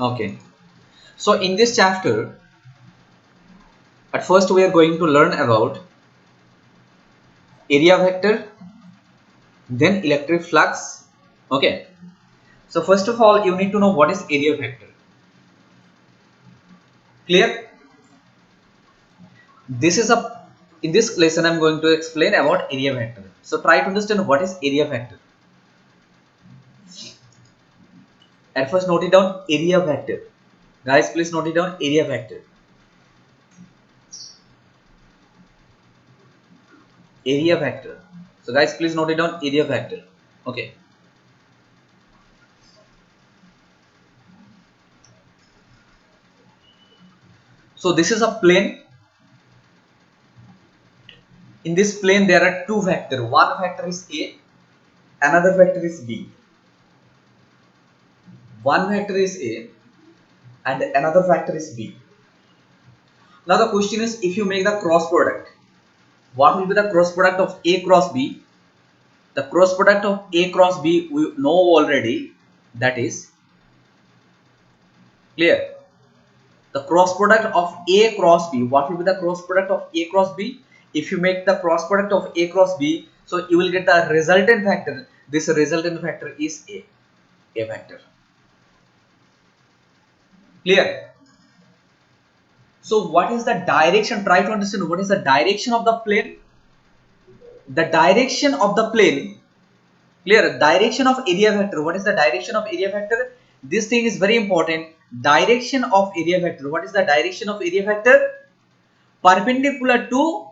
Okay. So in this chapter, at first we are going to learn about area vector, then electric flux. Okay. So first of all, you need to know what is area vector. Clear? This is a In this lesson I'm going to explain about area vector. So try to understand what is area vector. At first note it down, area vector. Guys, please note it down, area vector. Area vector. So guys, please note it down, area vector. Okay. So this is a plane. In this plane there are two vectors. One vector is A, another vector is B. One vector is A and another vector is B. Now the question is, if you make the cross product, what will be the cross product of A cross B? The cross product of A cross B we know already, that is clear. The cross product of A cross B, what will be the cross product of A cross B? If you make the cross product of A cross B, so you will get the resultant vector. This resultant vector is A vector. Clear? So what is the direction? Try to understand what is the direction of the plane. The direction of the plane. Clear? Direction of area vector. What is the direction of area vector? This thing is very important. Direction of area vector. What is the direction of area vector? Perpendicular to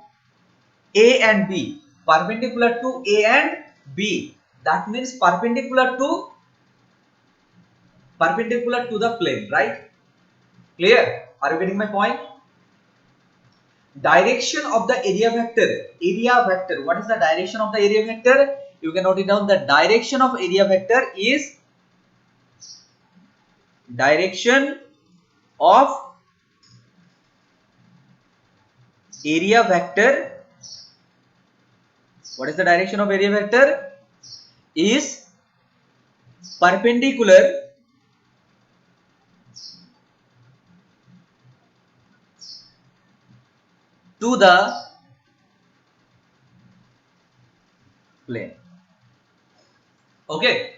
A and B. Perpendicular to A and B. That means perpendicular to the plane, right? Clear? Are you getting my point? Direction of the area vector. Area vector. What is the direction of the area vector? You can note it down. The direction of area vector is direction of area vector. What is the direction of area vector? Is perpendicular to the plane. Okay.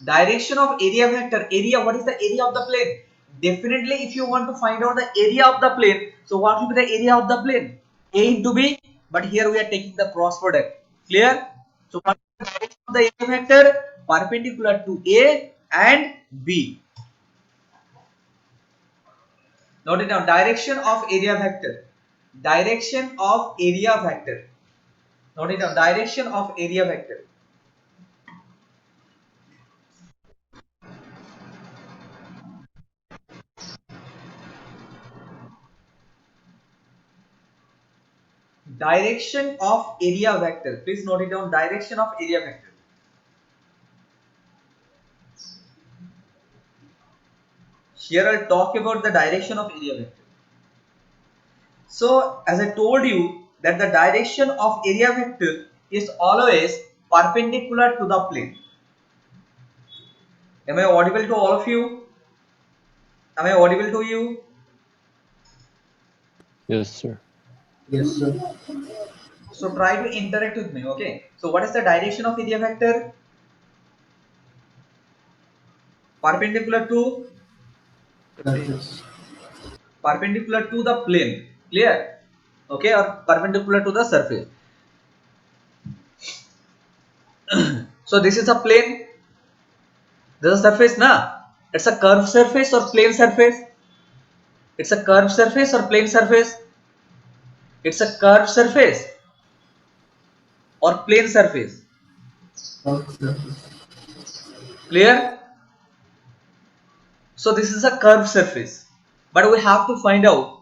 Direction of area vector. Area. What is the area of the plane? Definitely, if you want to find out the area of the plane, so what will be the area of the plane? A into B. But here we are taking the cross product. Clear? So what is the direction of the area vector? Perpendicular to A and B. Note it down. Direction of area vector. Direction of area vector. Note it down. Direction of area vector. Direction of area vector. Please note it down. Direction of area vector. Here I'll talk about the direction of area vector. So as I told you that the direction of area vector is always perpendicular to the plane. Am I audible to all of you? Am I audible to you? Yes, sir. Yes, sir. So try to interact with me, okay? So what is the direction of area vector? Perpendicular to Surface. the plane. Clear? Okay, or perpendicular to the surface. So this is a plane. This is a surface, na? It's a curved surface or plane surface? It's a curved surface or plane surface? It's a curved surface or plane surface. Surface. Clear? So this is a curved surface, but we have to find out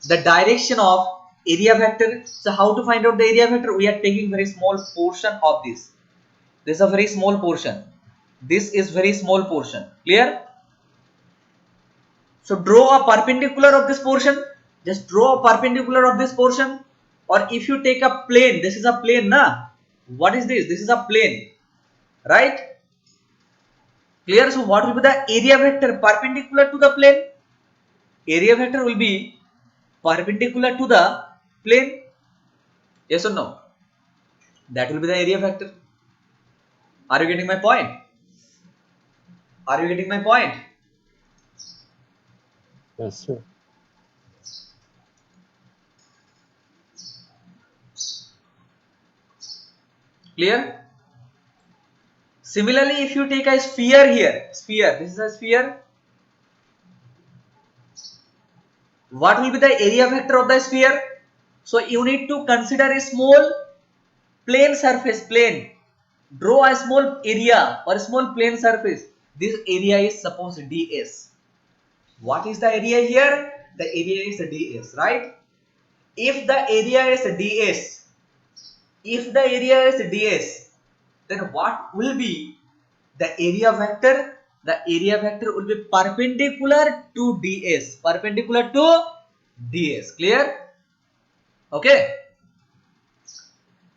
the direction of area vector. So how to find out the area vector? We are taking very small portion of this. This is a very small portion. This is very small portion. Clear? So draw a perpendicular of this portion. Just draw a perpendicular of this portion. Or if you take a plane, this is a plane, na? What is this? This is a plane, right? Clear? So what will be the area vector perpendicular to the plane? Area vector will be perpendicular to the plane. Yes or no? That will be the area vector. Are you getting my point? Are you getting my point? Yes, sir. Clear? Similarly, if you take a sphere here, this is a sphere. What will be the area vector of the sphere? So you need to consider a small plane surface, plane. Draw a small area or small plane surface. This area is suppose ds. What is the area here? The area is ds, right? If the area is ds, then what will be the area vector? The area vector will be perpendicular to ds. Perpendicular to ds. Clear? Okay.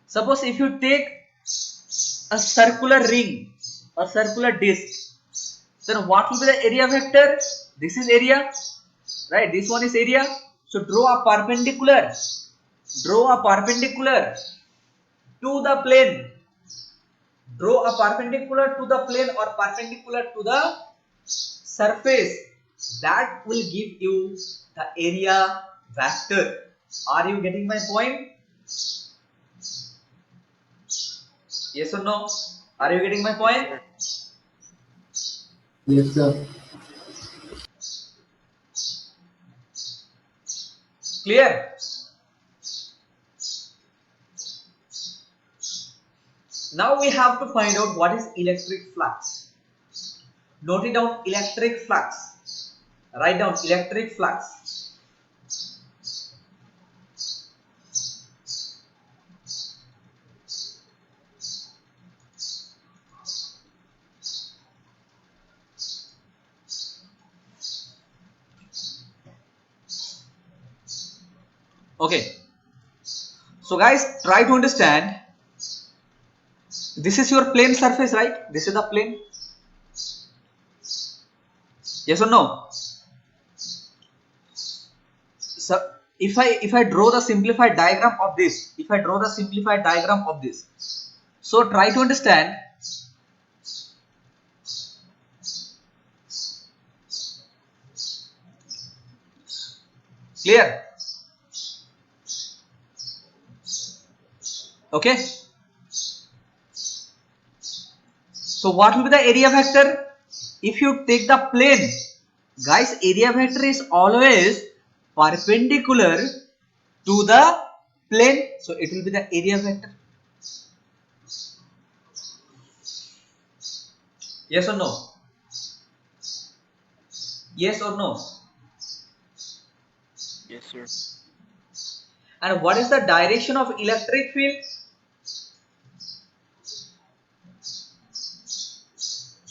Suppose if you take a circular ring or circular disc, then what will be the area vector? This is area, right? This one is area. So draw a perpendicular to the plane. Draw a perpendicular to the plane or perpendicular to the surface. That will give you the area vector. Are you getting my point? Yes or no? Are you getting my point? Yes, sir. Clear? Now we have to find out what is electric flux. Note it down, electric flux. Write down electric flux. Okay. So guys, try to understand. This is your plane surface, right? This is the plane. Yes or no? So if I draw the simplified diagram of this, so try to understand. Clear? Okay. So what will be the area vector? If you take the plane, guys, area vector is always perpendicular to the plane. So it will be the area vector. Yes or no? Yes or no? Yes, sir. And what is the direction of electric field?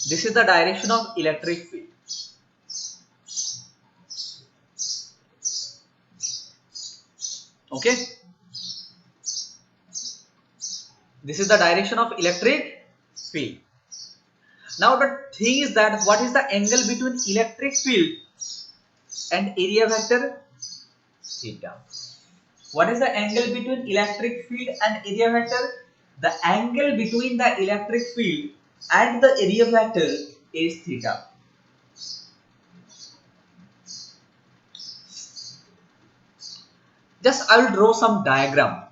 This is the direction of electric field. Okay. This is the direction of electric field. Now the thing is that what is the angle between electric field and area vector? Theta. What is the angle between electric field and area vector? The angle between the electric field and the area vector is theta. Just I will draw some diagram.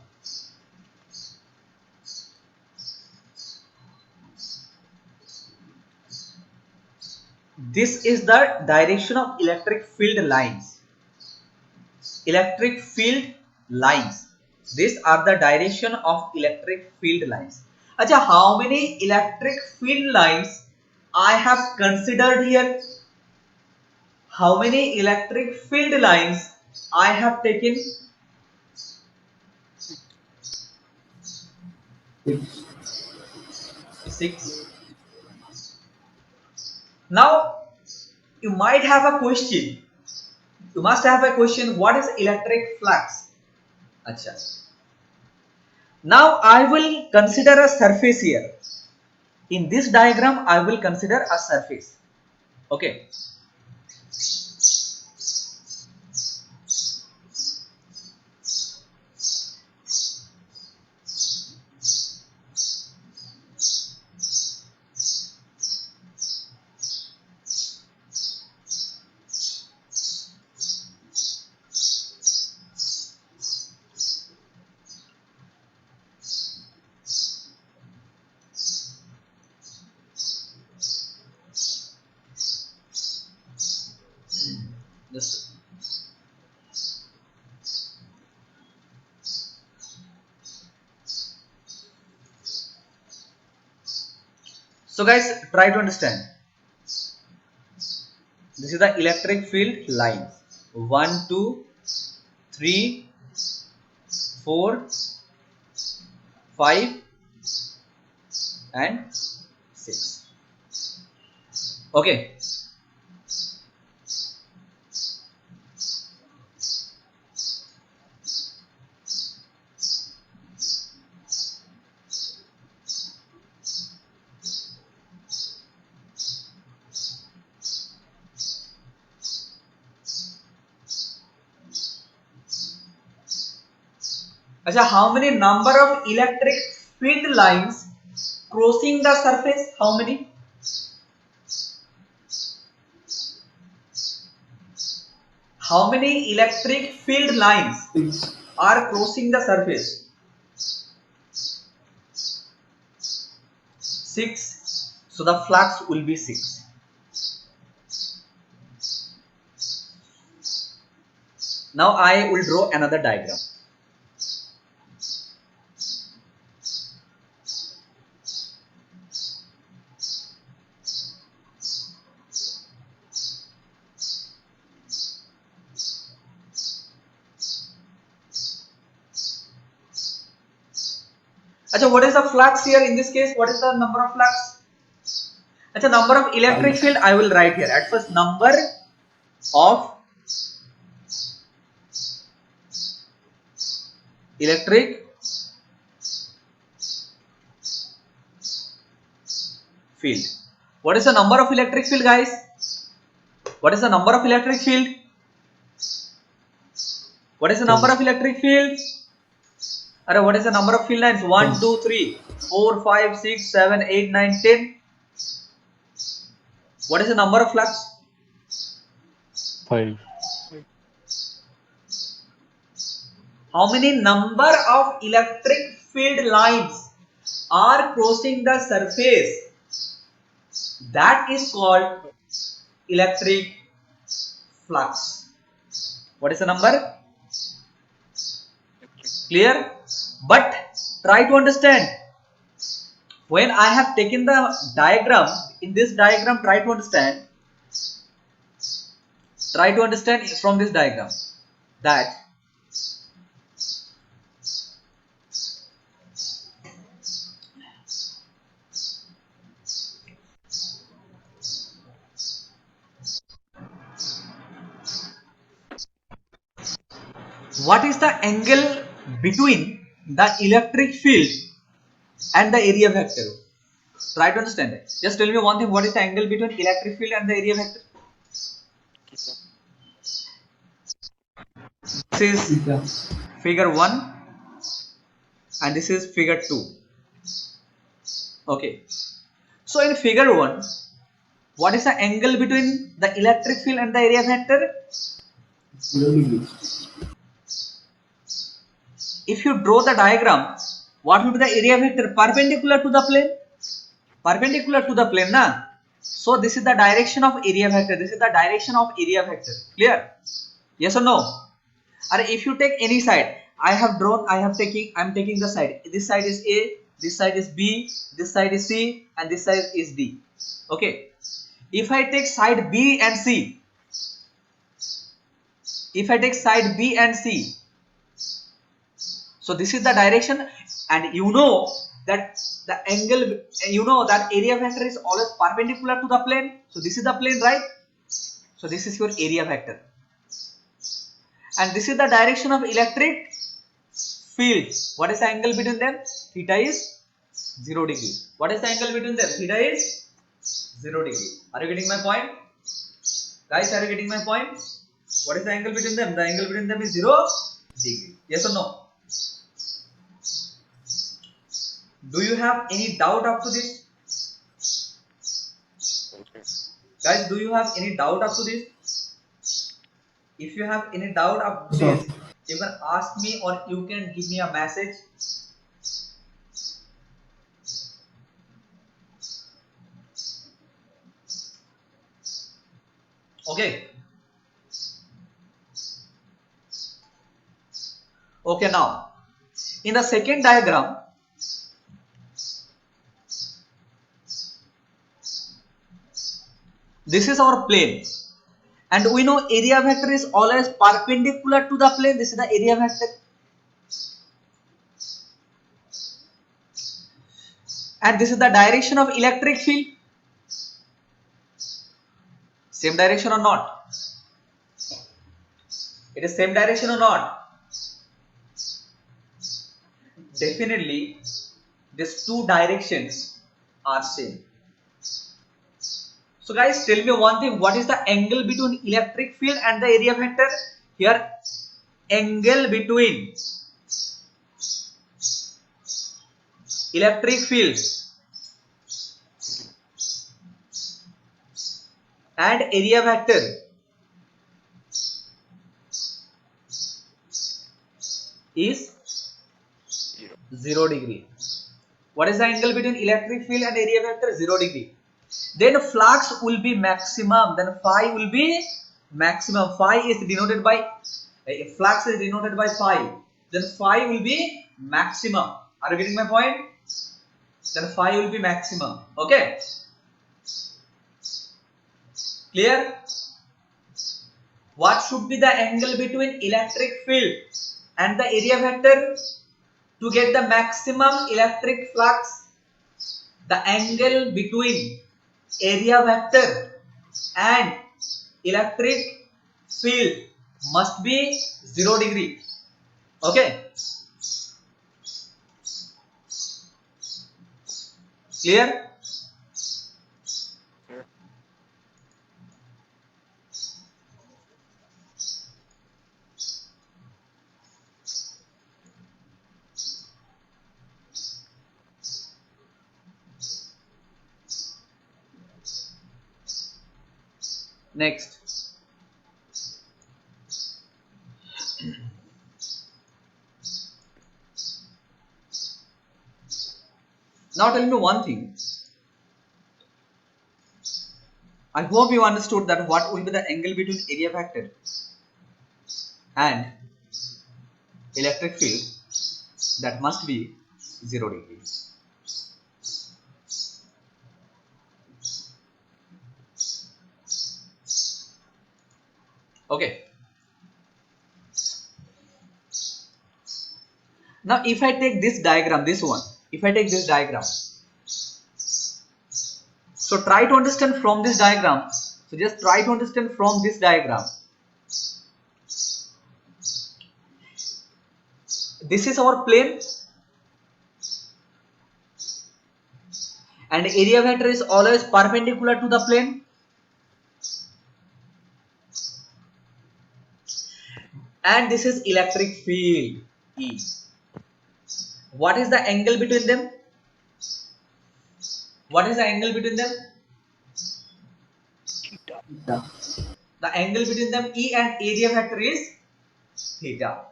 This is the direction of electric field lines. Electric field lines. These are the direction of electric field lines. Acha, how many electric field lines I have considered here? How many electric field lines I have taken? 6. 6. Now you might have a question. You must have a question. What is electric flux? Acha. Now I will consider a surface here. In this diagram, I will consider a surface. Okay. Just so guys, try to understand. This is the electric field lines. 1, 2, 3, 4, 5 and 6. Okay. Achha, how many number of electric field lines crossing the surface? How many? How many electric field lines 6. are crossing the surface? 6. So the flux will be 6. Now I will draw another diagram. Achha, what is the flux here in this case? What is the number of flux? Achha, number of electric 5. field I will write here. At first, number of electric field. What is the number of electric field, guys? What is the number of electric field? What is the number of electric field? What is the number of field lines? 1, 2, 3, 4, 5, 6, 7, 8, 9, 10. What is the number of flux? 5. How many number of electric field lines are crossing the surface? That is called electric flux. What is the number? Clear? But try to understand. When I have taken the diagram, in this diagram, try to understand from this diagram that what is the angle between the electric field and the area vector? Try to understand it. Just tell me one thing. What is the angle between electric field and the area vector? This is figure 1 and this is figure 2. Okay. So in figure 1, what is the angle between the electric field and the area vector? 0 degrees. If you draw the diagram, what will be the area vector? Perpendicular to the plane. Perpendicular to the plane, na? So this is the direction of area vector. This is the direction of area vector. Clear? Yes or no? Or if you take any side, I'm taking the side. This side is A, this side is B, this side is C, and this side is D. Okay. If I take side B and C, so this is the direction, and you know that the angle, that area vector is always perpendicular to the plane. So this is the plane, right? So this is your area vector. And this is the direction of electric field. What is the angle between them? Theta is 0 degree. What is the angle between them? Theta is 0 degree. Are you getting my point? Guys, are you getting my point? What is the angle between them? The angle between them is 0 degree. Yes or no? Do you have any doubt up to this? Guys, do you have any doubt up to this? If you have any doubt up to Sir. this, you can ask me or you can give me a message. Okay. Okay, now in the second diagram, this is our plane, and we know area vector is always perpendicular to the plane. This is the area vector, and this is the direction of electric field. Same direction or not? It is same direction or not? Definitely, these two directions are same. So guys, tell me one thing, what is the angle between electric field and the area vector? Here, angle between electric field and area vector is 0 degree. What is the angle between electric field and area vector? 0 degree. Then flux will be maximum. Then phi will be maximum. Phi is denoted by flux is denoted by phi. Then phi will be maximum. Are you getting my point? Then phi will be maximum. Okay. Clear? What should be the angle between electric field and the area vector? To get the maximum electric flux, the angle between area vector and electric field must be 0 degree. Okay. Clear? Next. Now tell me one thing. I hope you understood that what will be the angle between area vector and electric field. That must be 0 degree. Okay. Now if I take this diagram, this one, if I take this diagram, so try to understand from this diagram. So just try to understand from this diagram. This is our plane, and area vector is always perpendicular to the plane. And this is electric field E. What is the angle between them? What is the angle between them? Theta. The angle between them E and area vector is theta.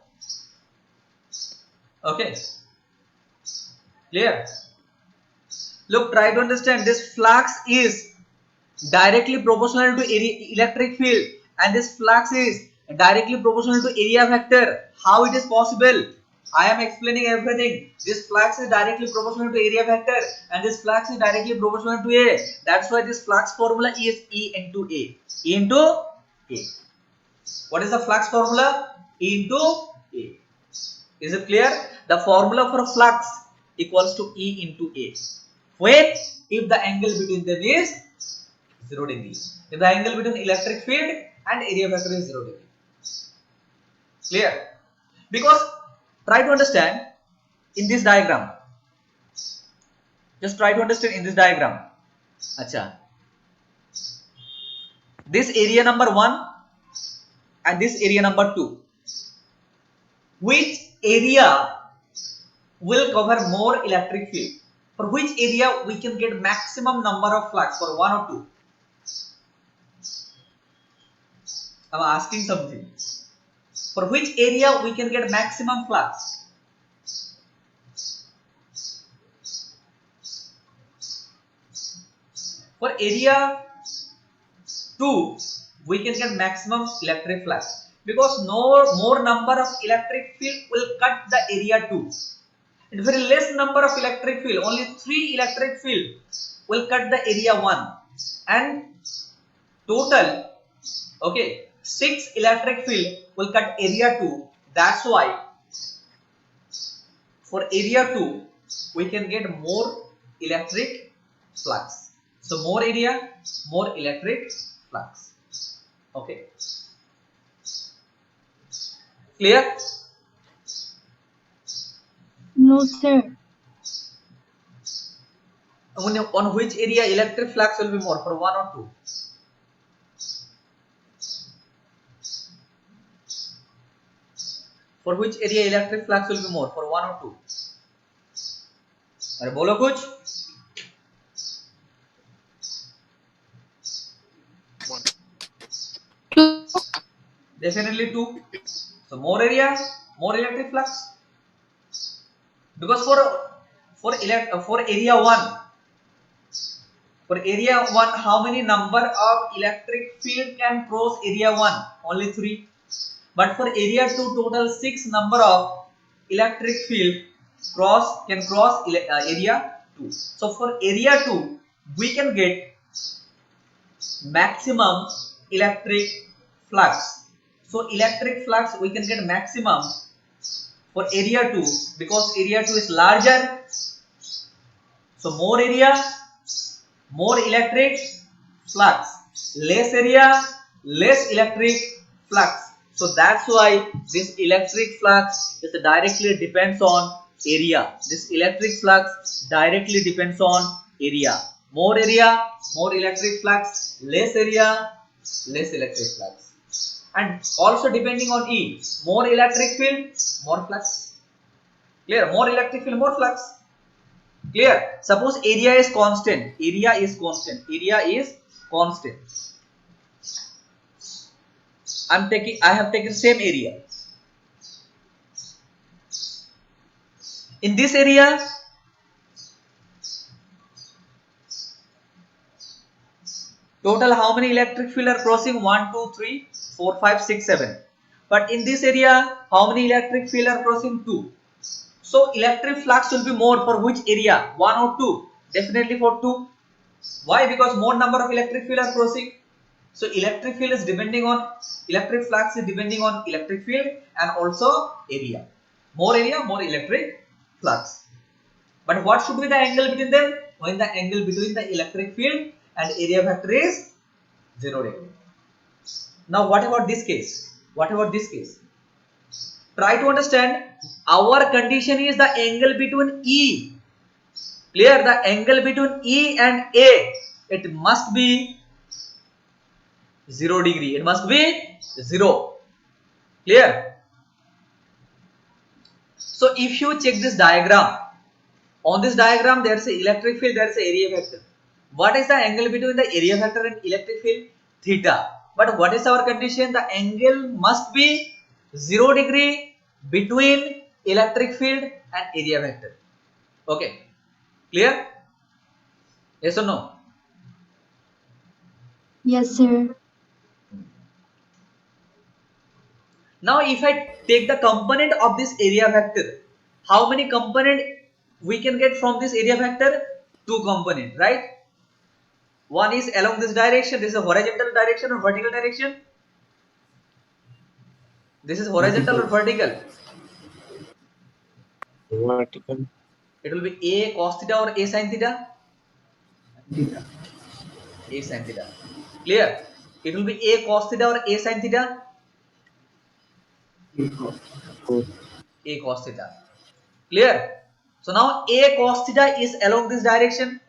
Okay. Clear? Look, try to understand, this flux is directly proportional to electric field, and this flux is directly proportional to area vector. How it is possible? I am explaining everything. This flux is directly proportional to area vector, and this flux is directly proportional to A. That's why this flux formula is E into A. E into A. What is the flux formula? E into A. Is it clear? The formula for flux equals to E into A. When? If the angle between them is 0 degree. If the angle between electric field and area vector is 0 degree. Clear? Because try to understand in this diagram. Just try to understand in this diagram. Acha, this area number 1 and this area number 2, which area will cover more electric field? For which area we can get maximum number of flux, for 1 or 2? I'm asking something. For which area we can get maximum flux? For area 2 we can get maximum electric flux, because no more number of electric field will cut the area 2, and very less number of electric field, only 3 electric field will cut the area 1, and total, okay, 6 electric field will cut area 2. That's why for area 2 we can get more electric flux. So more area, more electric flux. Okay, clear? No, sir. On which area electric flux will be more, for 1 or 2? For which area electric flux will be more, for 1 or 2? अरे बोलो कुछ. 2. Definitely 2. So more area, more electric flux. Because for area 1, for area 1, how many number of electric field can cross area 1? Only 3. But for area 2, total 6 number of electric field can cross area 2. So for area 2 we can get maximum electric flux. So electric flux we can get maximum for area 2, because area 2 is larger. So more area, more electric flux, less area, less electric flux. So that's why this electric flux is directly depends on area. This electric flux directly depends on area. More area, more electric flux, less area, less electric flux. And also depending on E, more electric field, more flux. Clear? More electric field, more flux. Clear? Suppose area is constant. Area is constant. Area is constant. I have taken same area. In this area, total how many electric field are crossing? 1, 2, 3, 4, 5, 6, 7. But in this area, how many electric field are crossing? 2. So electric flux will be more for which area? 1 or 2? Definitely for 2. Why? Because more number of electric field are crossing. So electric field is depending on, electric flux is depending on electric field and also area. More area, more electric flux. But what should be the angle between them? When the angle between the electric field and area vector is 0 degree. Now what about this case? What about this case? Try to understand. Our condition is the angle between E. Clear? The angle between E and A, it must be 0 degree. It must be 0. Clear? So if you check this diagram, on this diagram there is a electric field, there is a area vector. What is the angle between the area vector and electric field? Theta. But what is our condition? The angle must be 0 degree between electric field and area vector. Okay. Clear? Yes or no? Yes, sir. Now if I take the component of this area vector, how many component we can get from this area vector? 2 component, right? One is along this direction. This is a horizontal direction or vertical direction? This is horizontal or vertical? Vertical. It will be A cos theta or A sin theta? Theta. A sin theta. Clear? It will be A cos theta or A sin theta? Equal. A cos theta. Clear? So now A cos theta is along this direction,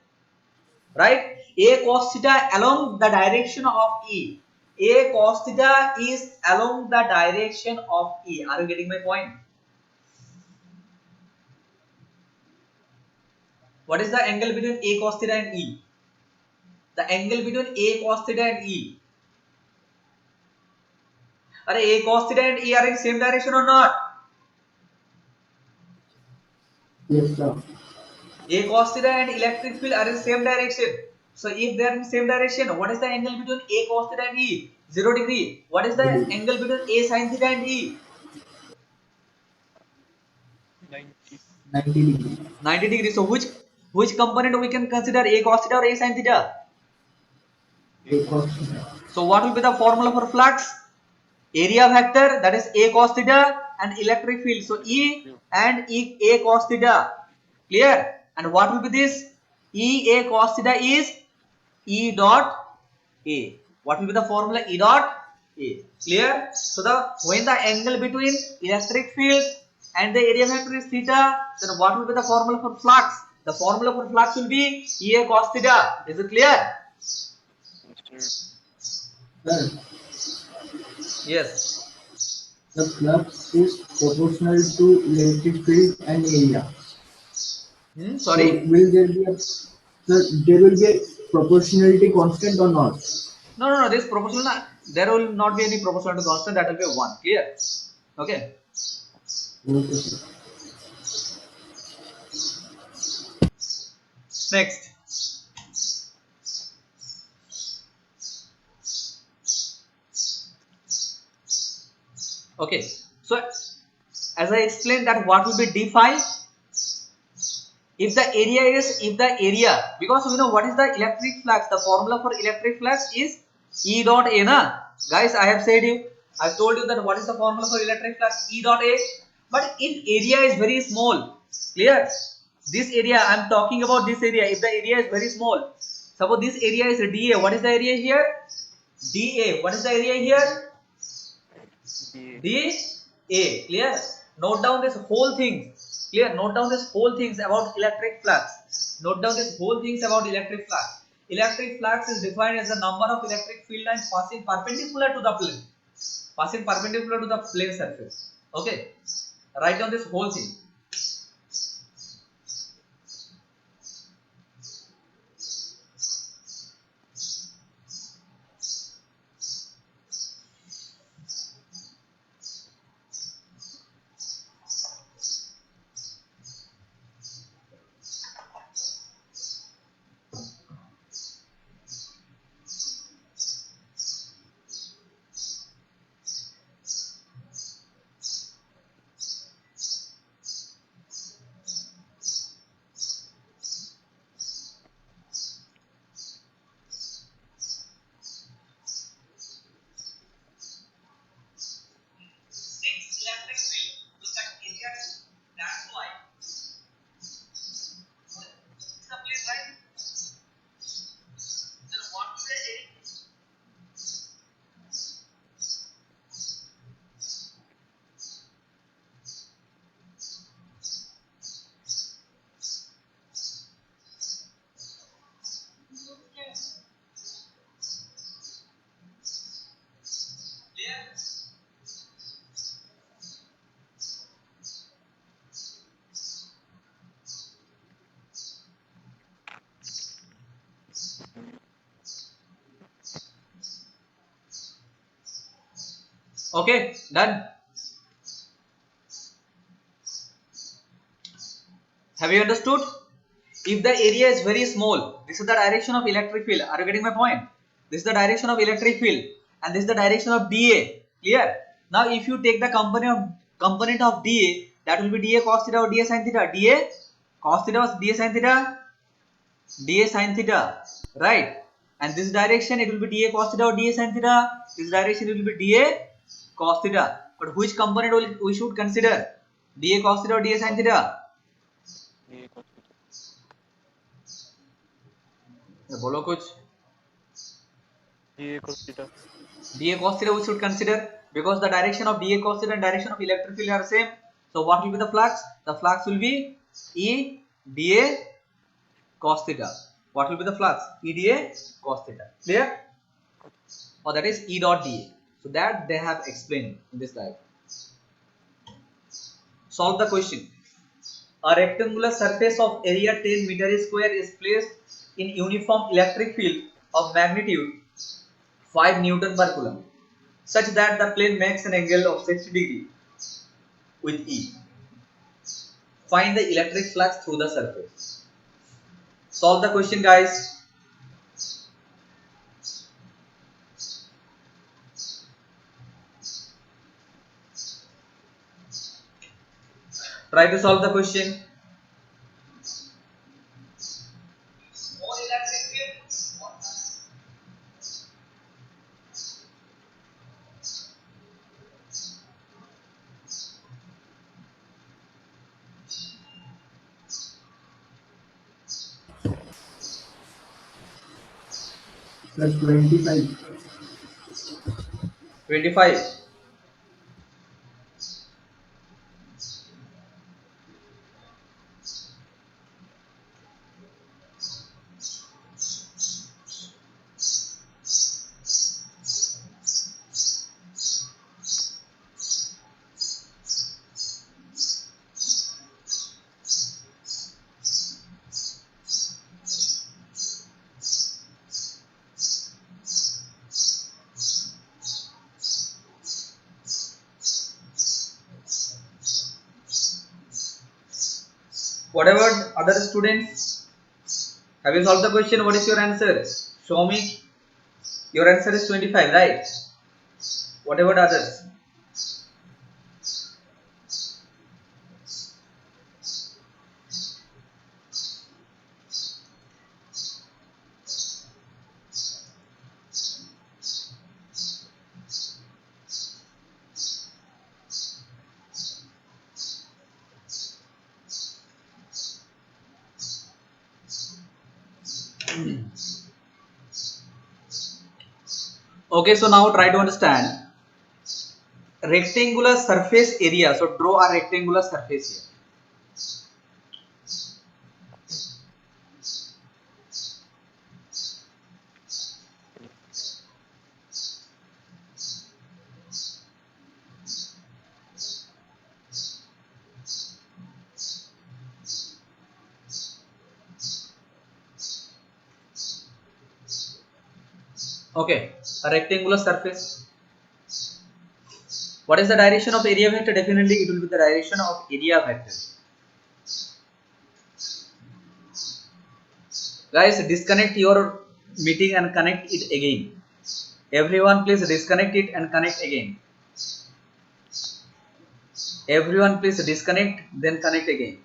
right? A cos theta along the direction of E. A cos theta is along the direction of E. Are you getting my point? What is the angle between A cos theta and E? The angle between A cos theta and E. Are A cos theta and E are in same direction or not? Yes, sir. A cos theta and electric field are in same direction. So if they are in same direction, what is the angle between A cos theta and E? 0 degree. What is the angle between A sin theta and E? 90 degree. 90 degrees. So which component we can consider, A cos theta or A sin theta? A cos theta. So what will be the formula for flux? Area vector, that is A cos theta, and electric field. So E and A cos theta. Clear? And what will be this? E A cos theta is E dot A. What will be the formula? E dot A. Clear? So when the angle between electric field and the area vector is theta, then what will be the formula for flux? The formula for flux will be E A cos theta. Is it clear? Sir, Yes. the flux is proportional to electric field and area. So Sorry? will there be a, sir, there will be a proportionality constant or not? No. This proportional, there will not be any proportional constant. That will be 1. Clear? Okay. Okay, sir. Next. Okay. So as I explained that what will be d phi? If the area, because we know what is the electric flux, the formula for electric flux is E dot A, na? Guys, I have told you that what is the formula for electric flux, E dot A, but if area is very small, clear? This area, I am talking about this area, if the area is very small, suppose this area is dA, what is the area here? dA, what is the area here? dA, clear? Note down this whole thing. Clear? Note down this whole things about electric flux. Note down this whole things about electric flux. Electric flux is defined as the number of electric field lines passing perpendicular to the plane. Passing perpendicular to the plane surface. Okay? Write down this whole thing. Electric field, look at area, that's why. Is the place right? Then what is the area? Clear? Okay, done. Have you understood? If the area is very small, this is the direction of electric field. Are you getting my point? This is the direction of electric field, and this is the direction of dA. Clear? Now, if you take the component of dA, that will be dA cos theta or dA sin theta. dA cos theta or dA sin theta. dA sin theta, right? And this direction it will be dA cos theta or dA sin theta. This direction it will be dA cos theta. But which component we should consider? dA cos theta or dA sin theta? बोलो कुछ. dA cos theta. dA cos theta we should consider because the direction of dA cos theta and direction of electric field are same. So what will be the flux? The flux will be E dA cos theta. What will be the flux? E dA cos theta. Clear? Or that is E dot dA. So that they have explained in this diagram. Solve the question. A rectangular surface of area 10 meter square is placed in uniform electric field of magnitude 5 Newton per coulomb, such that the plane makes an angle of 60 degree with E. Find the electric flux through the surface. Solve the question, guys. Try to solve the question. Plus 25. 25. Whatever other students, have you solved the question? What is your answer? Show me. Your answer is 25, right? Whatever others. Okay, so now try to understand rectangular surface area. So draw a rectangular surface here. Okay, a rectangular surface. What is the direction of area vector? Definitely it will be the direction of area vector. Guys, disconnect your meeting and connect it again. Everyone please disconnect it and connect again. Everyone please disconnect then connect again.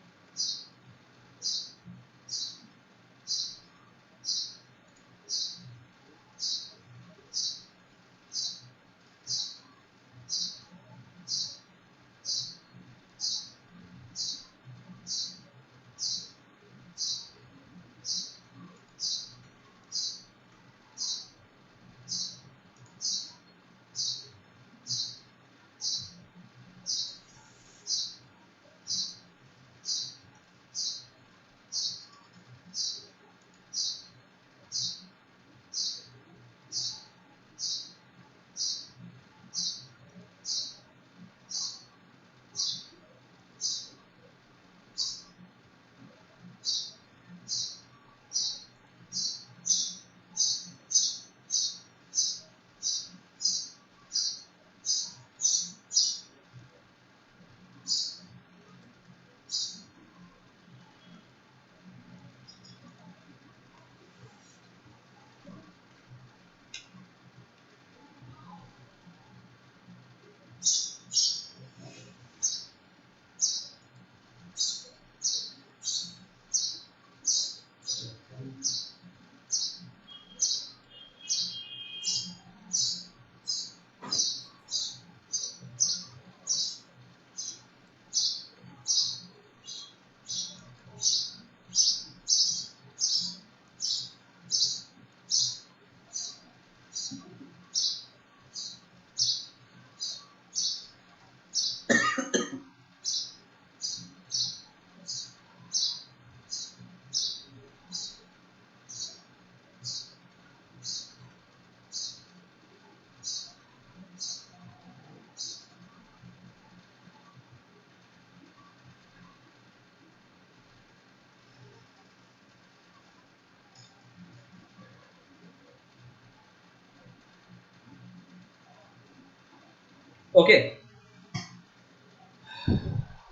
Okay,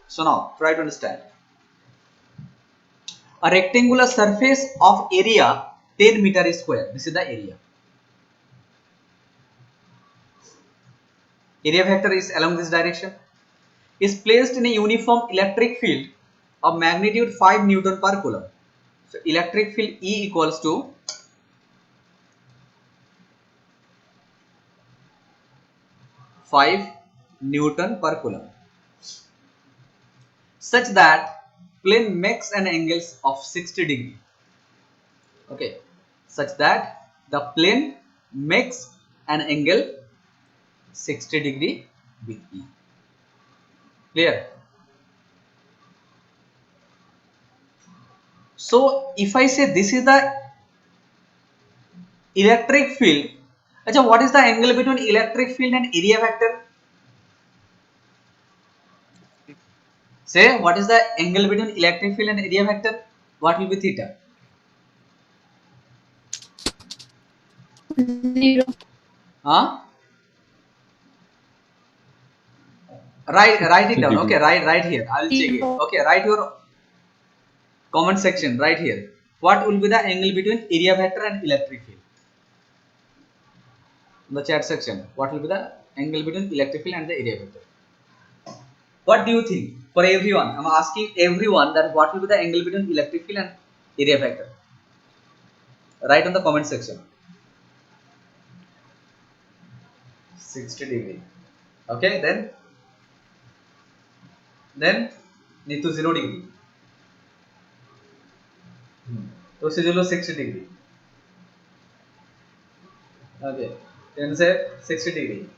so now try to understand. A rectangular surface of area 10 meter square, this is the area. Area vector is along this direction, is placed in a uniform electric field of magnitude 5 Newton per coulomb. So electric field E equals to 5 Newton per coulomb, such that plane makes an angle of 60 degree. Okay, such that the plane makes an angle 60 degree with E. Clear? So if I say this is the electric field, achha, what is the angle between electric field and area vector? Say, what is the angle between electric field and area vector? What will be theta? 0. Huh? Write it down. Okay, write here. I will check it. 0. Okay, write your comment section right here. What will be the angle between area vector and electric field? In the chat section, what will be the angle between electric field and the area vector? What do you think? For everyone, I'm asking everyone that what will be the angle between electric field and area vector? Write on the comment section. 60 degree. Okay, then need to 0 degree. So 60 degree. Okay, then say 60 degree.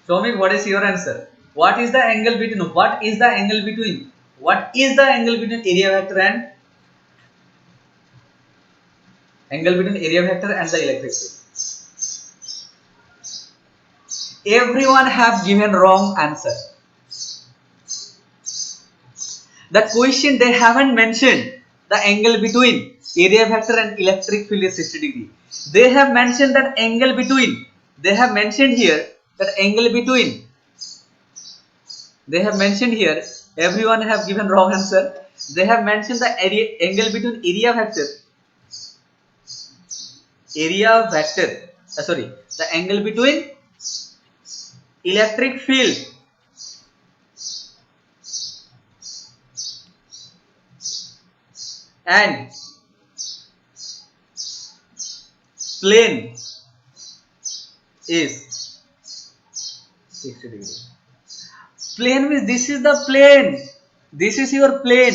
Show me what is your answer. What is the angle between area vector and the electric field? Everyone have given wrong answer. The question they haven't mentioned the angle between area vector and electric field is 60 degree. They have mentioned that angle between. They have mentioned here that angle between. They have mentioned here. Everyone have given wrong answer. They have mentioned the angle between area vector. The angle between electric field and plane is 60 degree. Plane means this is the plane. This is your plane.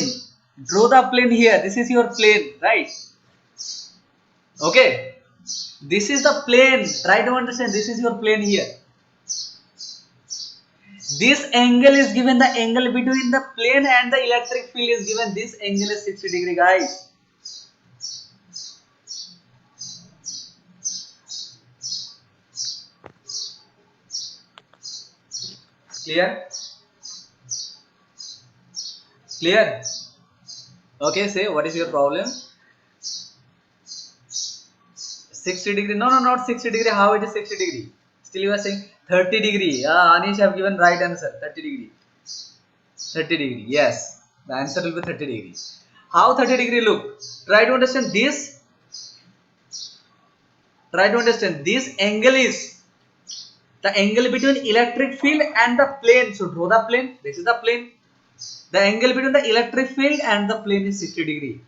Draw the plane here. This is your plane, right? Okay. This is the plane. Try to understand. This is your plane here. This angle is given, the angle between the plane and the electric field is given. This angle is 60 degree, guys. Clear? Clear? Okay, say what is your problem? 60 degree. No, not 60 degree. How it is 60 degree? Still you are saying 30 degree. Anish have given right answer. 30 degree. 30 degree. Yes. The answer will be 30 degree. How 30 degree look? Try to understand this. Try to understand this angle is the angle between electric field and the plane. So draw the plane. This is the plane. The angle between the electric field and the plane is 60 degree.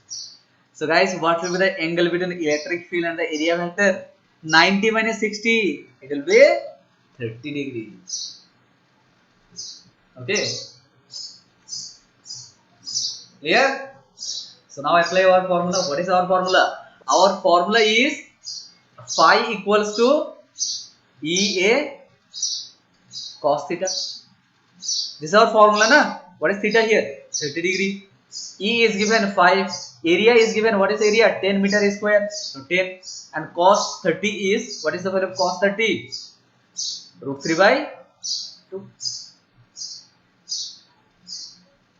So guys, what will be the angle between the electric field and the area vector? 90 minus 60. It will be 30 degrees. Okay. Clear? So now apply our formula. What is our formula? Our formula is phi equals to EA cos theta. This is our formula, na? What is theta here? 30 degree. E is given 5. Area is given. What is area? 10 meter square. So 10. And cos 30 is, what is the value of cos 30? Root 3 by 2.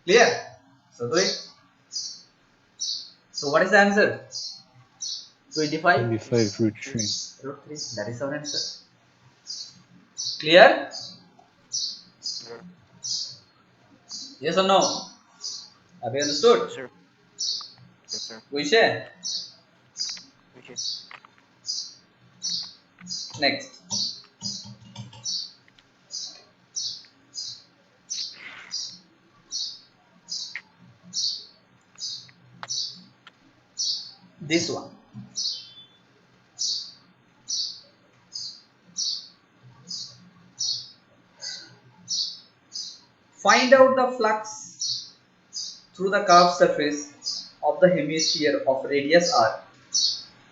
Clear? So do it. So what is the answer? 25 root 3. Root 3. That is our answer. Clear? Yes or no? Have you understood? Yes, sir. Yes, sir. Vishay. Okay. Next. This one. Find out the flux through the curved surface of the hemisphere of radius r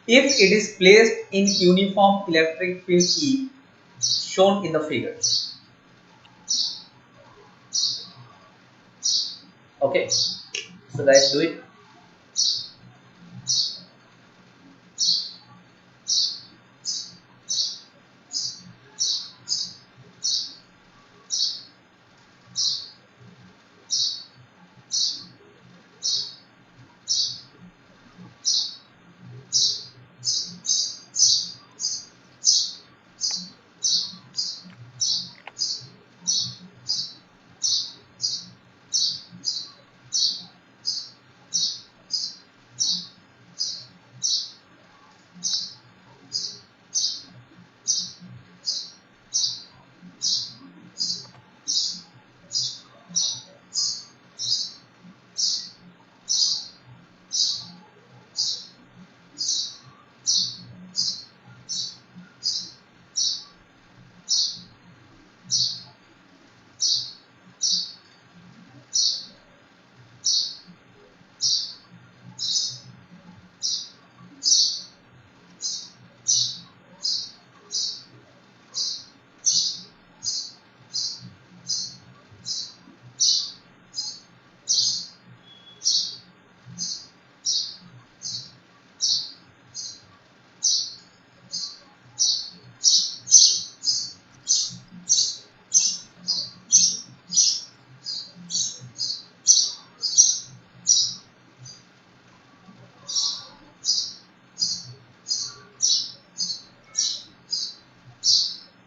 if it is placed in uniform electric field E shown in the figure. Okay, so guys, do it.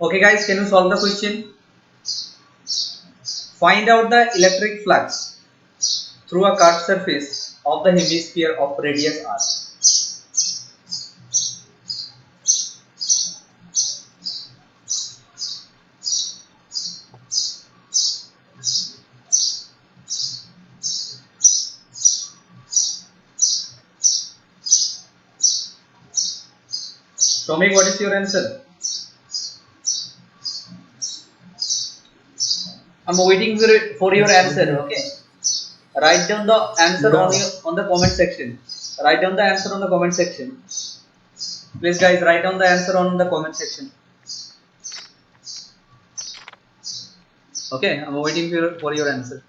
Okay guys, can you solve the question? Find out the electric flux through a curved surface of the hemisphere of radius r. Tommy, what is your answer? I'm waiting for your answer. Okay. Write down the answer on the comment section. Write down the answer on the comment section. Please, guys, write down the answer on the comment section. Okay, I'm waiting for your answer.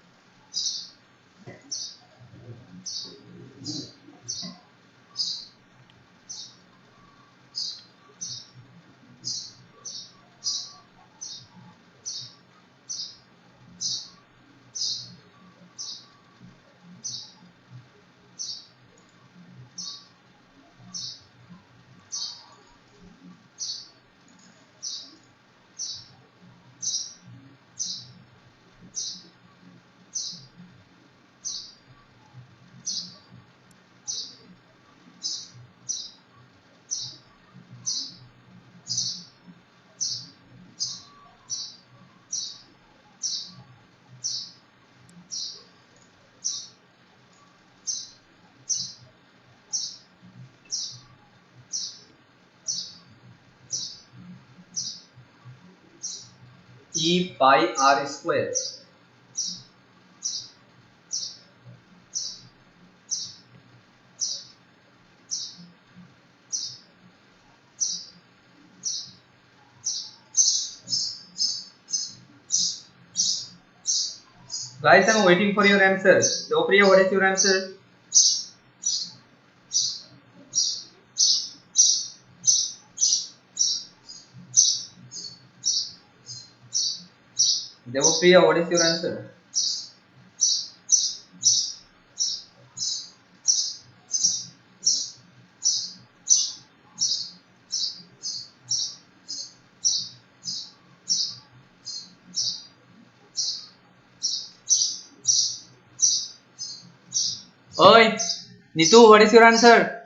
E pi r square. Guys, I'm waiting for your answer. Lopriya, what is your answer? Devopriya, what is your answer? Nitu, what is your answer?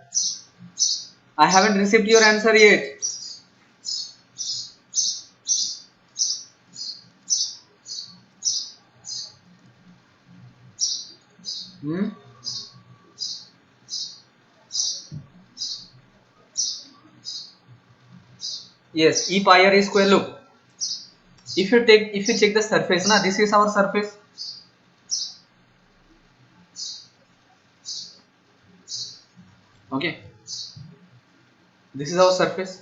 I haven't received your answer yet. Hmm? Yes, E pi r square. Look, if you check the surface, na, this is our surface. Okay, this is our surface.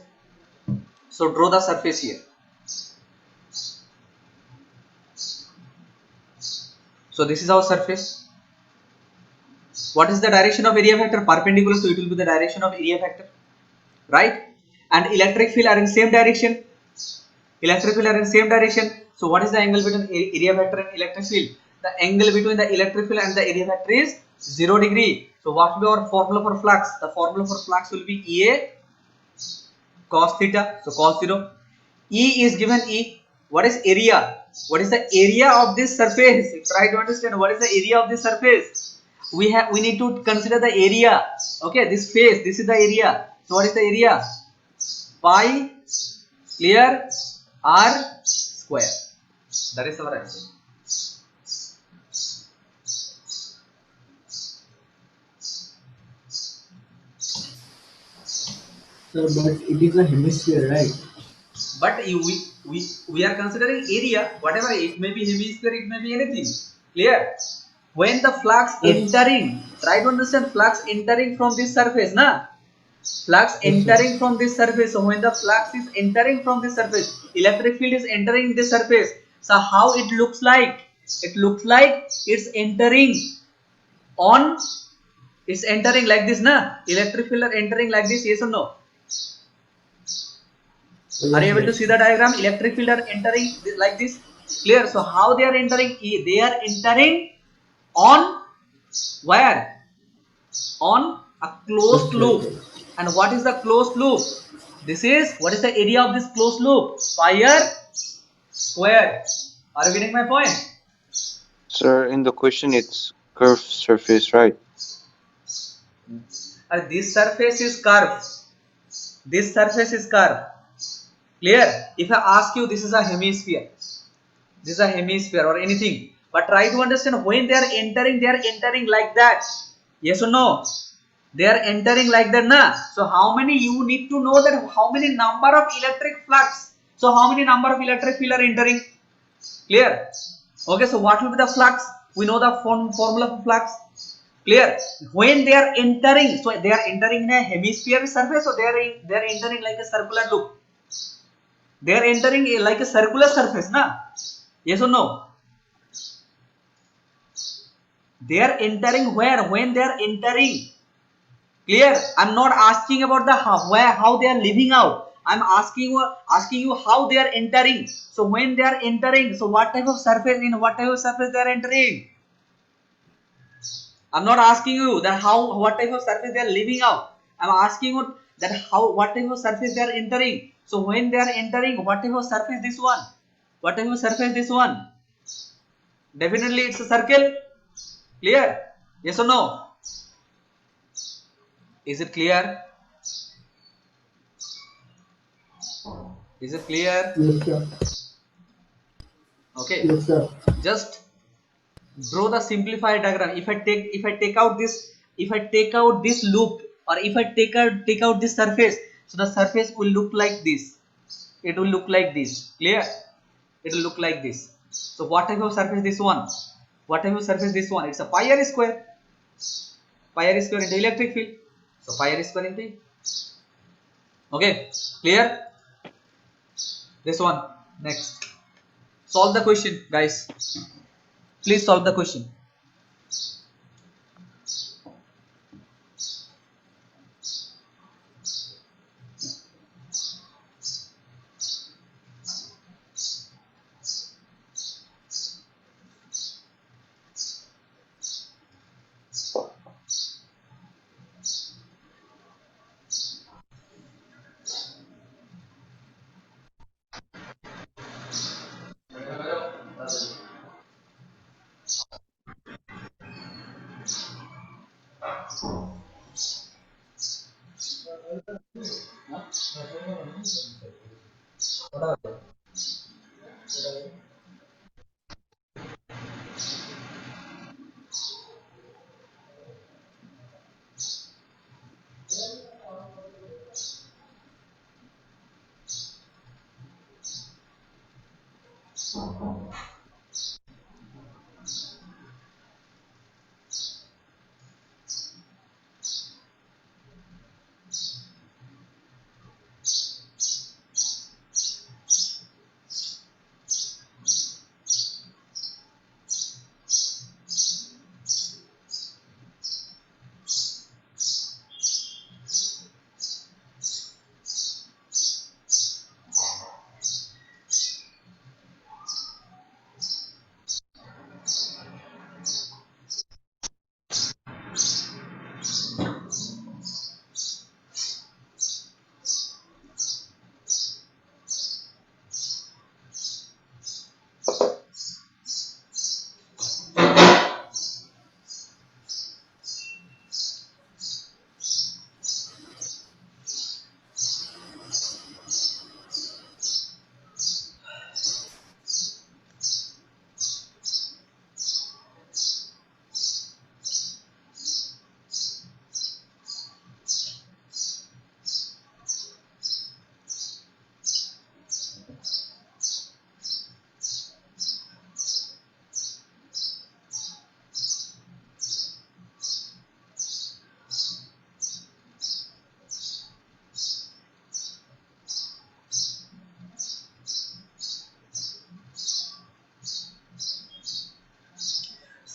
So draw the surface here. So this is our surface. What is the direction of area vector? Perpendicular, so it will be the direction of area vector, right? And electric field are in same direction. Electric field are in same direction. So what is the angle between area vector and electric field? The angle between the electric field and the area vector is 0 degree. So what will be our formula for flux? The formula for flux will be EA cos theta. So cos 0. E is given E. What is area? What is the area of this surface? Try to understand what is the area of this surface. We need to consider the area. Okay, this face, this is the area. So what is the area? Pi clear r square. That is our answer. Sir, but it is a hemisphere, right? But we are considering area, whatever it may be, hemisphere, it may be anything. Clear? When the flux Yes. entering, try to understand flux entering from this surface, na? Flux Yes, sir. entering from this surface. So when the flux is entering from this surface, electric field is entering this surface. So how it looks like? It looks like it's entering on. It's entering like this, na? Electric field are entering like this. Yes or no? Are you Yes, able to yes. see the diagram? Electric field are entering like this. Clear? So how they are entering? They are entering on where? On a closed Yes, yes, loop. yes. And what is the closed loop? This is, what is the area of this closed loop? Pi r square. Are you getting my point? Sir, in the question it's curved surface, right? This surface is curved. This surface is curved. Clear? If I ask you, this is a hemisphere. This is a hemisphere or anything. But try to understand when they are entering like that. Yes or no? They are entering like that, na? So how many, you need to know that how many number of electric flux. So how many number of electric field are entering? Clear? Okay, so what will be the flux? We know the formula for flux. Clear? When they are entering, so they are entering in a hemisphere surface, so they are entering like a circular loop. They are entering like a circular surface, na? Yes or no? They are entering where? When they are entering. Clear? I'm not asking about the how they are living out. I'm asking you how they are entering. So when they are entering, so what type of surface, in what type of surface they are entering? I'm not asking you that how, what type of surface they are living out. I'm asking you that how, what type of surface they are entering. So when they are entering, what type of surface this one? What type of surface this one? Definitely it's a circle. Clear? Yes or no? Is it clear? Is it clear? Yes, sir. Okay. Yes, sir. Just draw the simplified diagram. If I take out this, if I take out this loop, or if I take out this surface, so the surface will look like this. It will look like this. Clear? It will look like this. So what type of surface this one? What type of surface this one? It's a pi r square. Pi r square into electric field. So pi r square into E. Okay. Clear? This one. Next. Solve the question, guys. Please solve the question.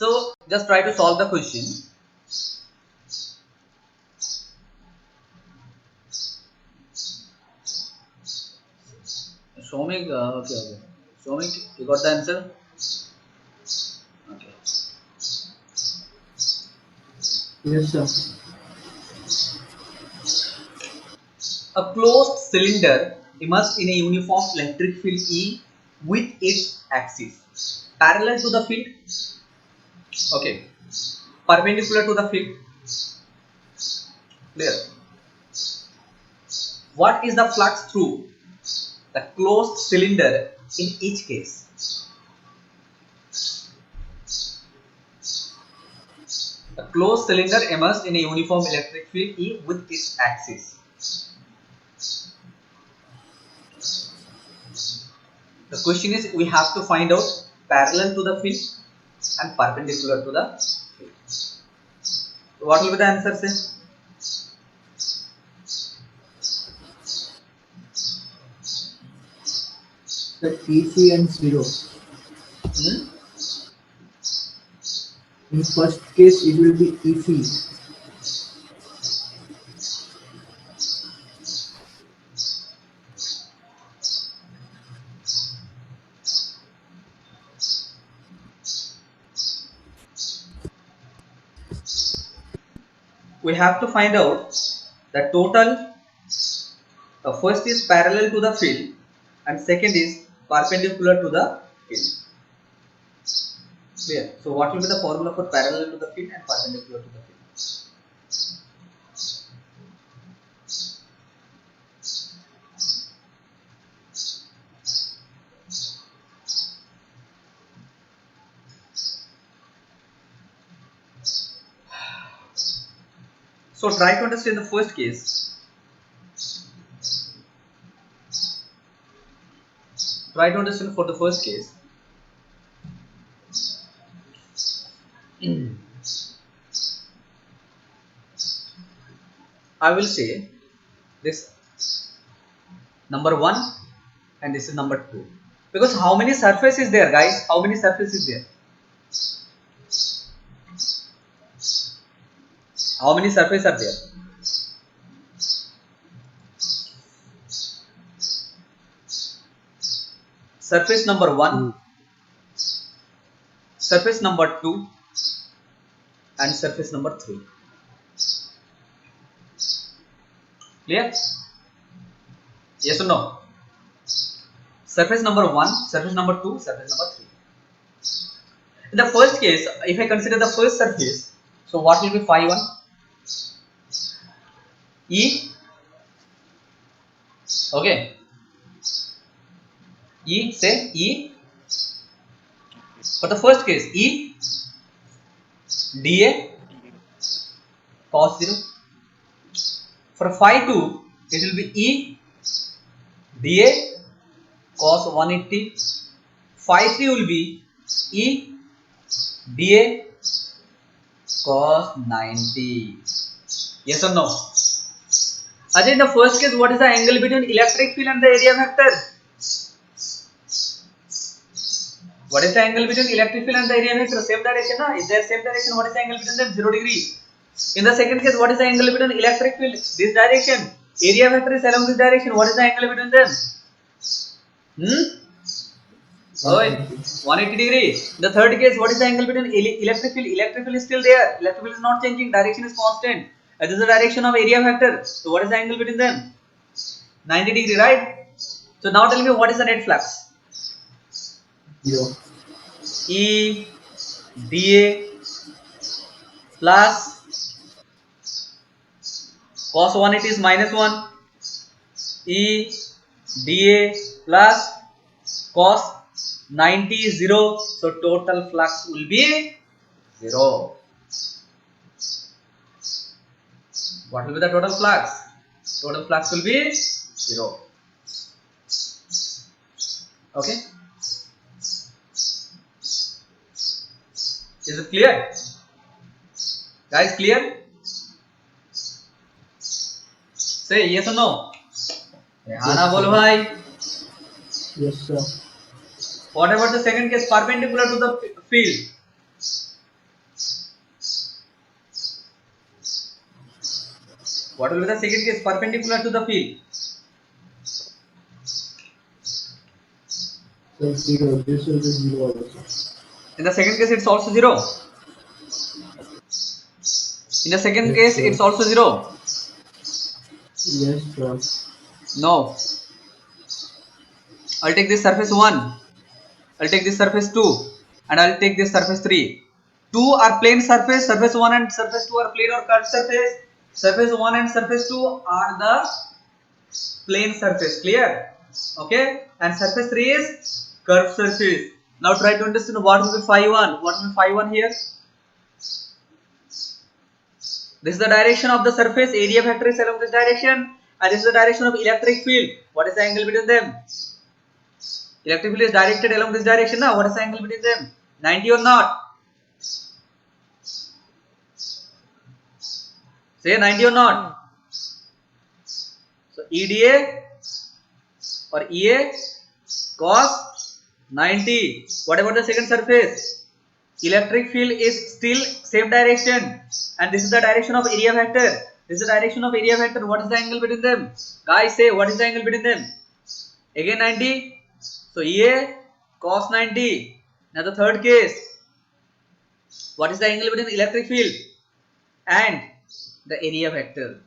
So just try to solve the question. Shomik, okay. Shomik, you got the answer? Okay. Yes, sir. A closed cylinder immersed in a uniform electric field E with its axis parallel to the field, okay, perpendicular to the field. Clear? What is the flux through the closed cylinder in each case? A closed cylinder immersed in a uniform electric field E with its axis. The question is, we have to find out parallel to the field and perpendicular to the field. So what will be the answer, say? The EC and 0. In first case, it will be EC. We have to find out the total. First is parallel to the field and second is perpendicular to the field. Clear? So what will be the formula for parallel to the field and perpendicular to the field? So try to understand the first case. Try to understand for the first case. I will say this number 1 and this is number 2. Because how many surface is there, guys? How many surface is there? How many surface are there? Surface number 1, surface number 2 and surface number 3. Clear? Yes or no? Surface number 1, surface number 2, surface number 3. In the first case, if I consider the first surface, so what will be phi 1? E Okay. E, say E. For the first case, E dA cos 0. For phi 2, it will be E dA cos 180. Phi 3 will be E dA cos 90. Yes or no? Ajay, in the first case, what is the angle between electric field and the area vector? What is the angle between electric field and the area vector? Same direction, na? If they are same direction, what is the angle between them? 0 degree. In the second case, what is the angle between electric field? This direction. Area vector is along this direction. What is the angle between them? Oi, 180 degree. The third case, what is the angle between electric field? Electric field is still there. Electric field is not changing. Direction is constant. And this is the direction of area vector. So what is the angle between them? 90 degree, right? So now tell me what is the net flux? 0. E dA plus cos 180 is minus 1. E dA plus cos 90 is 0. So total flux will be 0. What will be the total flux? Total flux will be 0. Okay. Is it clear? Guys, clear? Say yes or no. Rehana bolo bhai. Yes, sir. What about the second case, perpendicular to the field? What will be the second case, perpendicular to the field? So 0. This will be 0 also. In the second case, it's also 0. In the second case, it's also 0. Yes, sir. No. I'll take this surface 1. I'll take this surface 2. And I'll take this surface 3. 2 are plane surface. Surface 1 and surface 2 are plane or curved surface. Surface 1 and surface 2 are the plane surface. Clear? Okay. And surface 3 is curved surface. Now try to understand what will be phi 1. What will be phi 1 here? This is the direction of the surface. Area vector is along this direction. And this is the direction of electric field. What is the angle between them? Electric field is directed along this direction. Now, what is the angle between them? 90 or not? Say 90 or not? So EDA or EA cos 90. What about the second surface? Electric field is still same direction. And this is the direction of area vector. This is the direction of area vector. What is the angle between them? Guys, say what is the angle between them? Again 90. So EA cos 90. Now the third case. What is the angle between electric field and the area vector?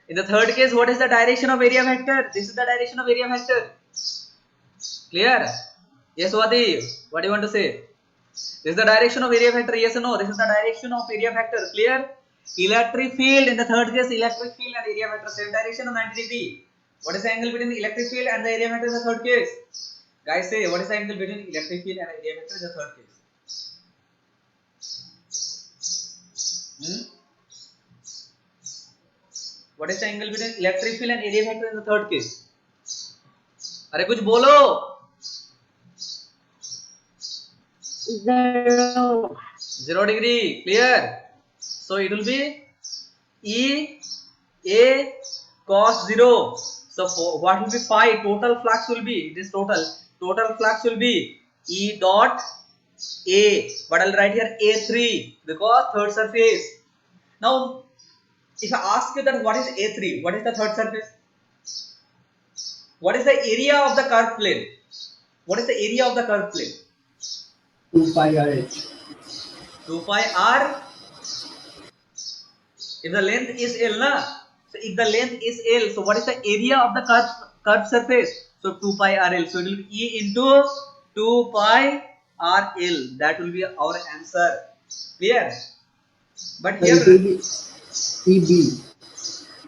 In the third case, what is the direction of area vector? This is the direction of area vector. Clear? Yes, Wadi. What do you want to say? This is the direction of area vector. Yes or no? This is the direction of area vector. Clear? Electric field. In the third case, electric field and area vector same direction of 90 degree. What is the angle between the electric field and the area vector in the third case? Guys, say what is the angle between electric field and area vector in the third case? What is the angle between electric field and area vector in the third case? अरे कुछ बोलो. 0. 0 degree. Clear? So it will be E A cos 0. So what will be phi? Total flux will be this total. Total flux will be E dot A. But I'll write here A3 because third surface. Now, if I ask you that what is A3, what is the third surface? What is the area of the curved plane? What is the area of the curved plane? 2 pi RH. 2 pi r. If the length is L, na? So if the length is L, so what is the area of the curved surface? So 2 pi RL. So it will be E into 2 pi RL. That will be our answer. Clear? But So here it will be EB.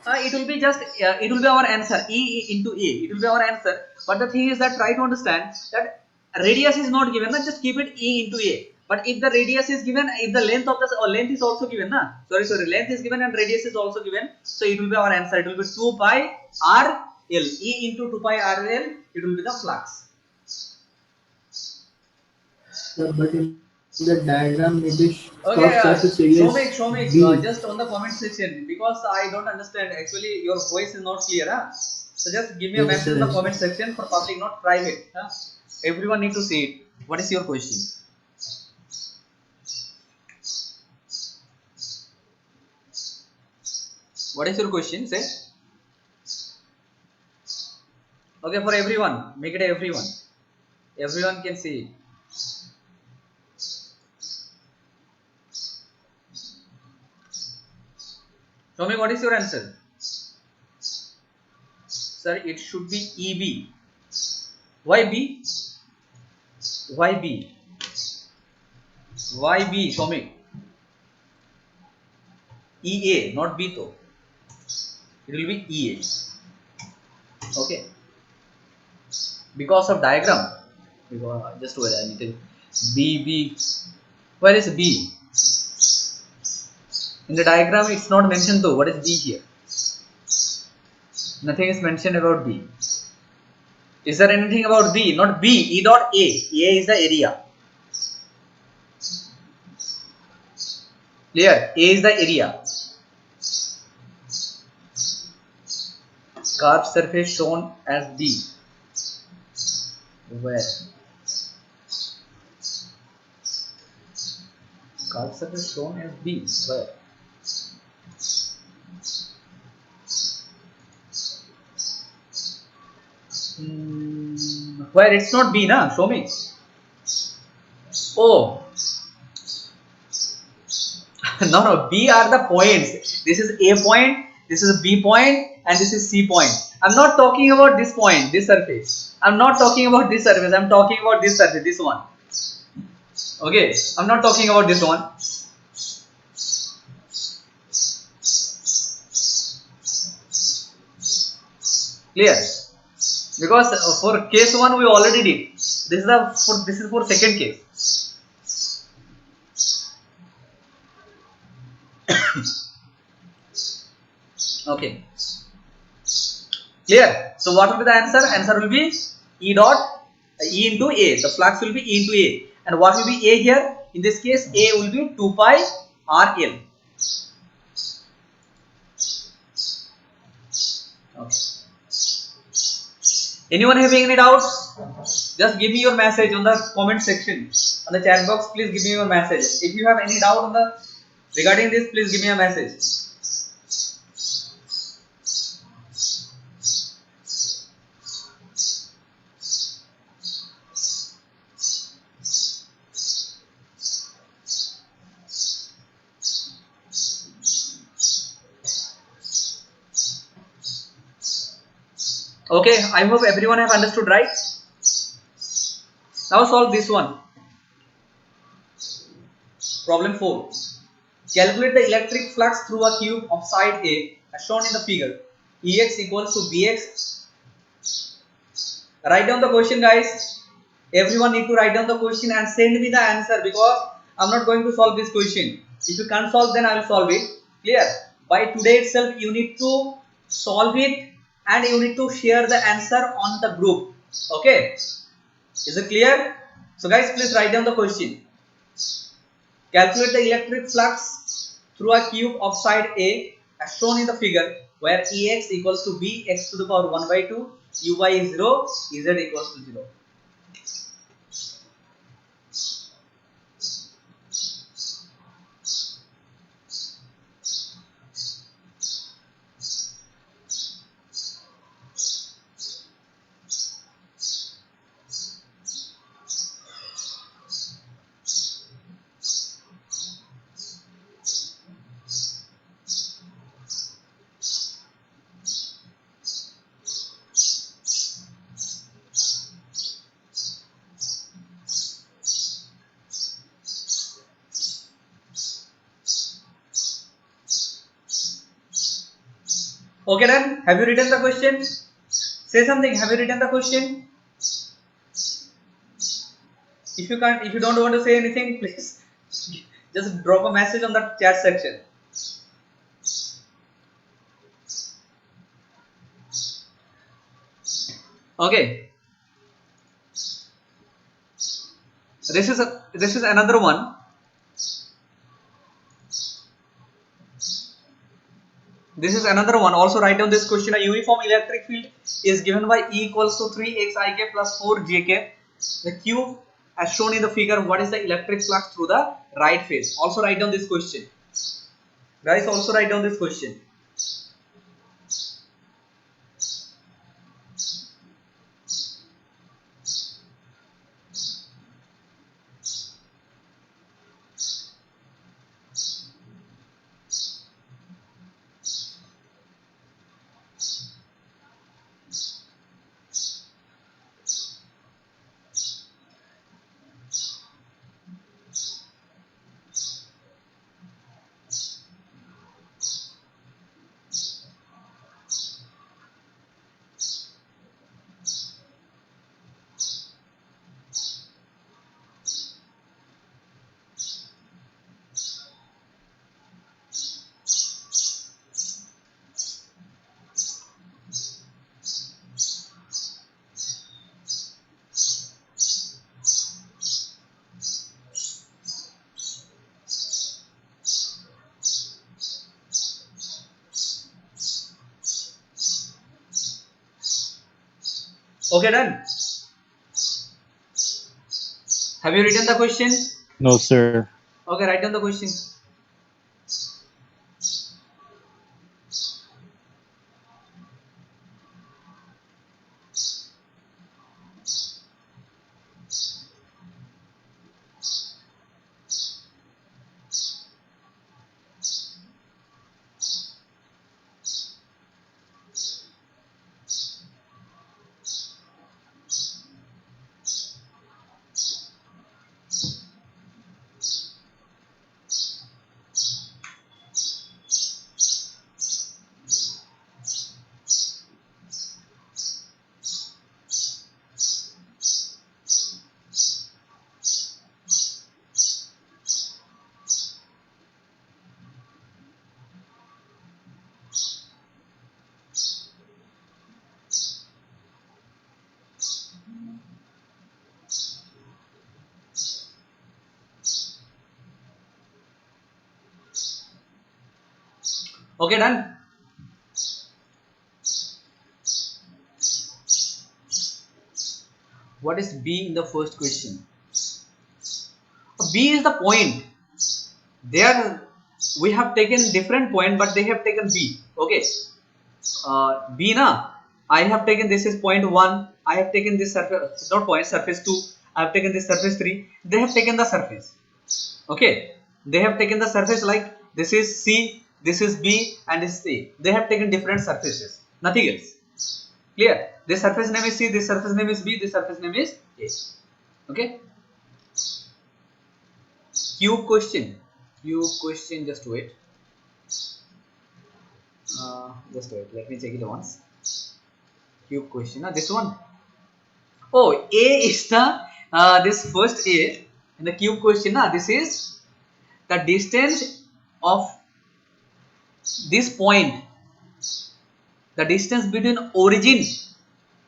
it will be just it will be our answer, E into A, it will be our answer. But the thing is that try to understand that radius is not given, na, just keep it E into A. But if the radius is given, if the length of the length is also given, na, sorry, length is given and radius is also given, so it will be our answer. It will be 2 pi r l, E into 2 pi r l, it will be the flux. Sir, but in the diagram, it is Okay, curved surface area is Shomik, B. just on the comment section, because I don't understand. Actually, your voice is not clear. Huh? So just give me a Yes, message sir. in the Yes, comment sir. section for public, not private. Huh? Everyone need to see it. What is your question? What is your question? Say. Okay, for everyone, make it everyone. Everyone can see it. Shomik, what is your answer? Sir, it should be EB. Why B? Why B? Why B, Shomik? EA, not B though. It will be EA. Okay. Because of diagram. Just wait, I need to B. Where is B? In the diagram, it's not mentioned though. What is B here? Nothing is mentioned about B. Is there anything about B? Not B. E dot A. A is the area. Clear? A is the area. Curved surface shown as B. Where? Curved surface shown as B. Where? Where? It's not B, na? Show me. Oh. No. B are the points. This is A point, this is B point, and this is C point. I'm not talking about this point, this surface. I'm not talking about this surface. I'm talking about this surface, this one. Okay. I'm not talking about this one. Clear? Because for case 1 we already did. This is for second case. Okay. Clear? So what will be the answer? Answer will be E into A. The flux will be E into A. And what will be A here? In this case, A will be 2 pi r l. Okay. Anyone having any doubts? Just give me your message on the comment section. On the chat box, please give me your message. If you have any doubt on the regarding this, please give me a message. Okay, I hope everyone have understood, right? Now solve this one. Problem 4. Calculate the electric flux through a cube of side A as shown in the figure. Ex equals to Bx. Write down the question, guys. Everyone need to write down the question and send me the answer, because I'm not going to solve this question. If you can't solve, then I will solve it. Clear? By today itself, you need to solve it and you need to share the answer on the group. Okay? Is it clear? So guys, please write down the question. Calculate the electric flux through a cube of side A as shown in the figure, where Ex equals to Bx to the power 1 by 2, Uy is 0, Ez equals to 0. Okay, then have you written the question? Say something. Have you written the question? If you can't, if you don't want to say anything, please just drop a message on the chat section. Okay. This is another one. This is another one. Also write down this question. A uniform electric field is given by E equals to 3xik plus 4jk. The Q as shown in the figure. What is the electric flux through the right phase? Also write down this question. Guys, also write down this question. Okay, done. Have you written the question? No, sir. Okay, write down the question. Okay, done. What is B in the first question? B is the point. There we have taken different point, but they have taken B. Okay. B na. I have taken this is point 1. I have taken this surface, not point, surface 2. I have taken this surface 3. They have taken the surface. Okay. They have taken the surface like this is C, this is B, and this is A. They have taken different surfaces. Nothing else. Clear? This surface name is C, this surface name is B, this surface name is A. Okay. Cube question. Just wait. Just wait. Let me check it once. Cube question. This one. Oh, A is the this first A in the cube question. This is the distance of this point. The distance between origin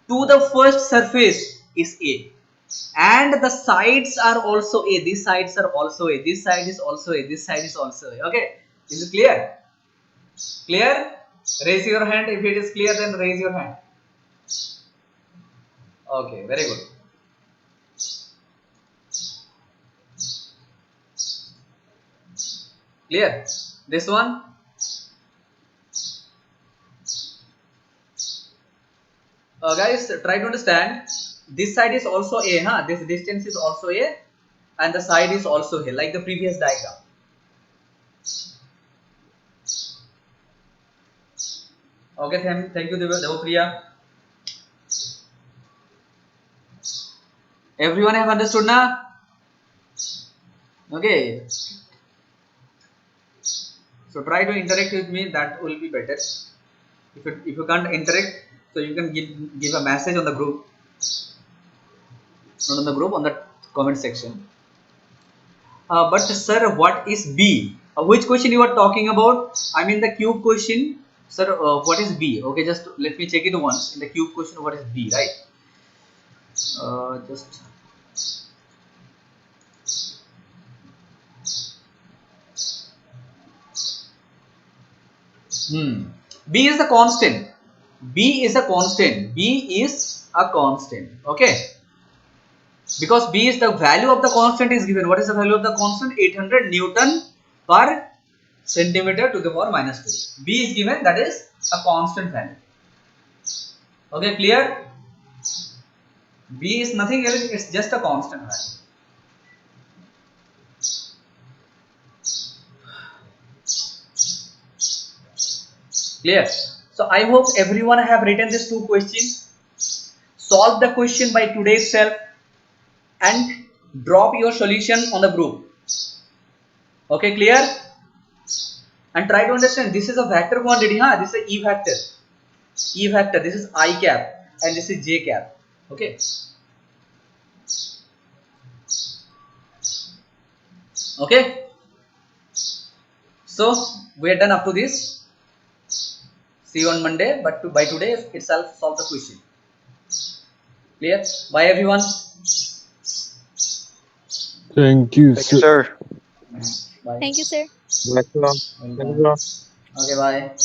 to the first surface is A, and the sides are also A. These sides are also A. This side is also A. This side is also A. Okay, is it clear? Clear? Raise your hand if it is clear. Then raise your hand. Okay, very good. Clear? This one. Guys, try to understand. This side is also A, huh? This distance is also A, and the side is also A, like the previous diagram. Okay, thank you, Devopriya. Everyone have understood now? Okay. So try to interact with me. That will be better. If you can't enter it, so you can give a message on the group, not on the group, on the comment section. But sir, what is B? Which question you are talking about? I mean the cube question. Sir, what is B? Okay, just let me check it once. In the cube question, what is B, right? Just B is a constant. B is a constant. B is a constant. Okay. Because B is the value of the constant is given. What is the value of the constant? 800 Newton per centimeter to the power minus 2. B is given, that is a constant value. Okay, clear? B is nothing else, it's just a constant value. Clear? So I hope everyone have written these two questions. Solve the question by today itself and drop your solution on the group. Okay, clear? And try to understand, this is a vector quantity, huh? This is a E vector. E vector, this is I cap and this is J cap. Okay. Okay. So we are done up to this. See you on Monday, but by today itself solve the question. Clear? Bye everyone. Thank you, Thank you, sir. sir. Bye. Thank you, sir. Welcome. Thank you, bro. Okay, bye.